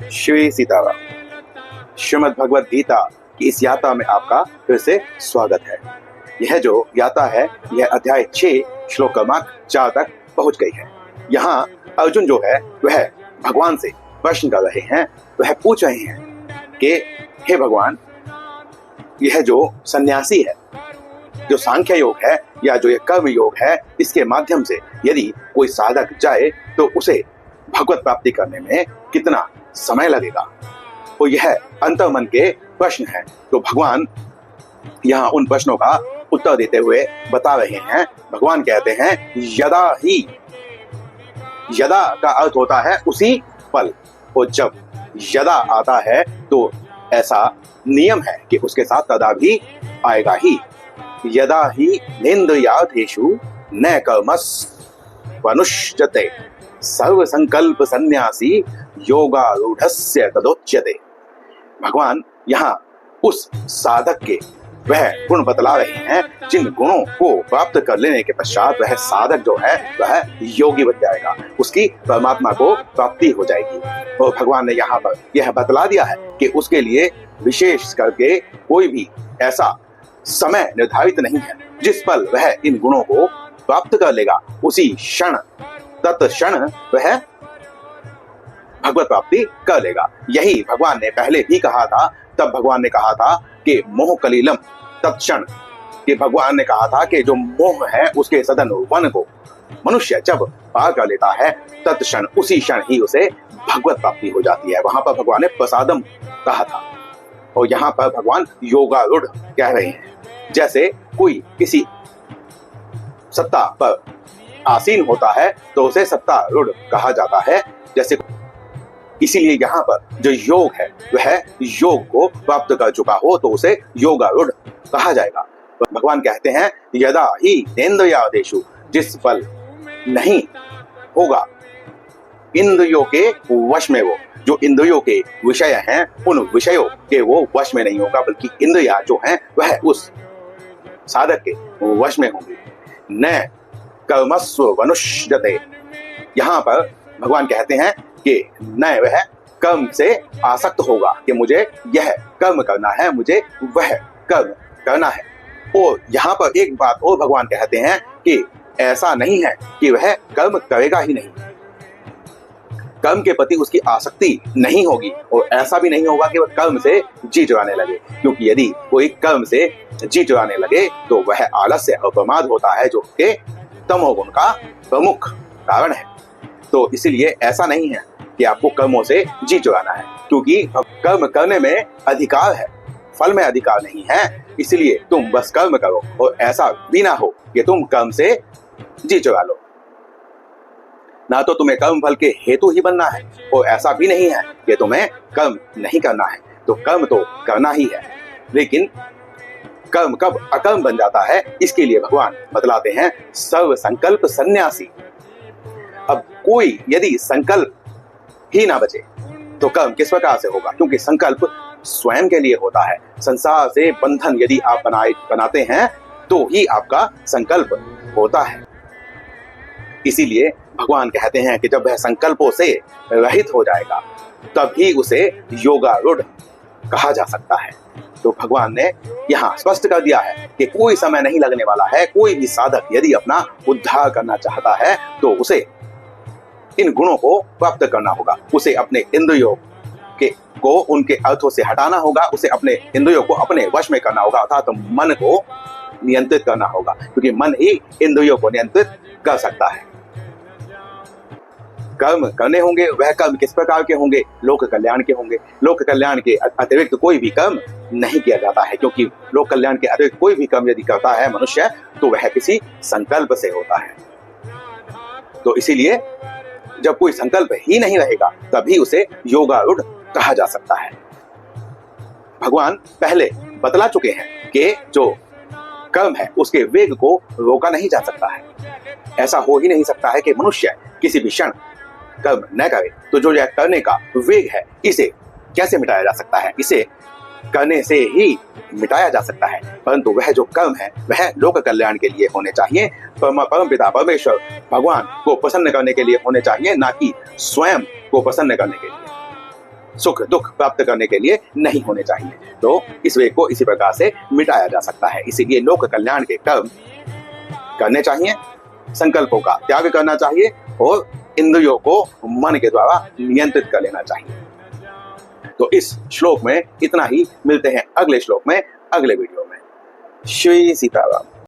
श्री सीताराम। श्रीमद् भगवद गीता की इस यात्रा में आपका फिर से स्वागत है। यह जो यात्रा है यह अध्याय 6 श्लोक क्रमांक 4 तक पहुंच गई है। यहाँ अर्जुन जो है वह भगवान से प्रश्न कर रहे हैं। वह पूछ रहे हैं कि हे भगवान, यह जो सन्यासी है, जो सांख्य योग है या जो ये कर्म योग है, इसके माध्यम से यदि कोई साधक जाए तो उसे भगवत प्राप्ति करने में कितना समय लगेगा। तो यह अंतर्मन के प्रश्न है। तो भगवान यहाँ उन प्रश्नों का उत्तर देते हुए बता रहे हैं। भगवान कहते हैं यदा ही, यदा का अर्थ होता है उसी पल। और जब यदा आता है तो ऐसा नियम है कि उसके साथ तदा भी आएगा ही। यदा ही नेन्द्रियार्थेषु न कर्मस्वनुष्यते सर्व संकल्प सन्यासी योगारूढ़स्य तदोच्यते। भगवान यहाँ उस साधक के वह गुण बतला रहे हैं जिन गुणों को प्राप्त कर लेने के पश्चात वह साधक जो है वह योगी बन जाएगा, उसकी परमात्मा को प्राप्ति हो जाएगी। और भगवान ने यहाँ पर यह बतला दिया है कि उसके लिए विशेष करके कोई भी ऐसा समय निर्धारित नहीं है जिस पल वह इन गुणों को प्राप्त कर लेगा, उसी क्षण तत्क्षण वह भगवत प्राप्ति कर लेगा। यही भगवान ने पहले भी कहा था। तब भगवान ने कहा था कि मोह कलीलम तत्क्षण, कि भगवान ने कहा था कि जो मोह है उसके सदन वन को मनुष्य जब पार कर लेता है तत्क्षण उसी क्षण ही उसे भगवत प्राप्ति हो जाती है। वहां पर भगवान ने प्रसादम कहा था। और यहाँ पर भगवान योगारूढ़ कह रहे हैं। जैसे कोई किसी सत्ता पर आसीन होता है तो उसे सत्तारूढ़ कहा जाता है। जैसे इसीलिए यहाँ पर जो योग है वह योग को प्राप्त कर चुका हो तो उसे योगारूढ़ कहा जाएगा। भगवान कहते हैं यदा ही नेन्द्रियार्थेषु, जिस पल नहीं होगा इंद्रियों के वश में, वो जो इंद्रियों के विषय हैं उन विषयों के वो वश में नहीं होगा, बल्कि इंद्रियां जो हैं वह उस साधक के वश में होंगी। न कर्मस्वनुष्यते, यहाँ पर भगवान कहते हैं कि न वह कर्म से आसक्त होगा कि मुझे यह कर्म करना है, मुझे वह कर्म करना है। और यहाँ पर एक बात और भगवान कहते हैं कि ऐसा नहीं है कि वह कर्म करेगा ही नहीं, कर्म के प्रति उसकी आसक्ति नहीं होगी। और ऐसा भी नहीं होगा कि वह कर्म से जी चुराने लगे, क्योंकि यदि कोई कर्म से जी चुराने लगे तो वह आलस्य और प्रमाद होता है, जो कि तमोगुण का प्रमुख कारण है। तो इसलिए ऐसा नहीं है कि आपको कर्मों से जी चुराना है, क्योंकि कर्म करने में अधिकार है, फल में अधिकार नहीं है। इसलिए तुम बस कर्म करो और ऐसा भी ना हो कि तुम कर्म से जी चुरा लो। ना तो तुम्हें कर्म फल के हेतु ही बनना है और ऐसा भी नहीं है कि तुम्हें कर्म नहीं करना है। तो कर्म तो करना ही है, लेकिन कर्म कब अकर्म बन जाता है इसके लिए भगवान बतलाते हैं सर्व संकल्प सन्यासी। अब कोई यदि संकल्प ही ना बचे तो कर्म किस प्रकार से होगा, क्योंकि संकल्प स्वयं के लिए होता है। संसार से बंधन यदि आप बनाते हैं तो ही आपका संकल्प होता है। इसीलिए भगवान कहते हैं कि जब वह संकल्पों से रहित हो जाएगा तभी उसे योगारूढ़ कहा जा सकता है। तो भगवान ने यहाँ स्पष्ट कर दिया है कि कोई समय नहीं लगने वाला है। कोई भी साधक यदि अपना उद्धार करना चाहता है तो उसे इन गुणों को प्राप्त करना होगा। उसे अपने इंद्रियों को उनके अर्थों से हटाना होगा, उसे अपने इंद्रियों को अपने वश में करना होगा, अर्थात मन को नियंत्रित करना होगा, क्योंकि मन ही इंद्रियों को नियंत्रित कर सकता है। कर्म करने होंगे, वह कर्म किस प्रकार के होंगे? लोक कल्याण के होंगे। लोक कल्याण के अतिरिक्त कोई भी कर्म नहीं किया जाता है, क्योंकि लोक कल्याण के अतिरिक्त कोई भी कर्म यदि करता है मनुष्य तो वह किसी संकल्प से होता है। तो इसीलिए जब कोई संकल्प ही नहीं रहेगा तभी उसे योगारूढ़ कहा जा सकता है। भगवान पहले बतला चुके हैं कि जो कर्म है उसके वेग को रोका नहीं जा सकता है। ऐसा हो ही नहीं सकता है कि मनुष्य किसी भी क्षण कर्म न करे। तो जो यह करने का वेग है इसे कैसे मिटाया जा सकता है? इसे करने से ही मिटाया जा सकता है। परंतु वह जो कर्म है वह लोक कल्याण के लिए होने चाहिए, परम पिता परमेश्वर भगवान को प्रसन्न करने के लिए होने चाहिए, ना कि स्वयं को प्रसन्न करने के लिए। सुख दुख प्राप्त करने के लिए नहीं होने चाहिए। तो इस वे को इसी प्रकार से मिटाया जा सकता है। इसीलिए लोक कल्याण के कर्म करने चाहिए, संकल्पों का त्याग करना चाहिए और इंद्रियों को मन के द्वारा नियंत्रित कर लेना चाहिए। तो इस श्लोक में इतना ही। मिलते हैं अगले श्लोक में, अगले वीडियो में। श्री सीताराम।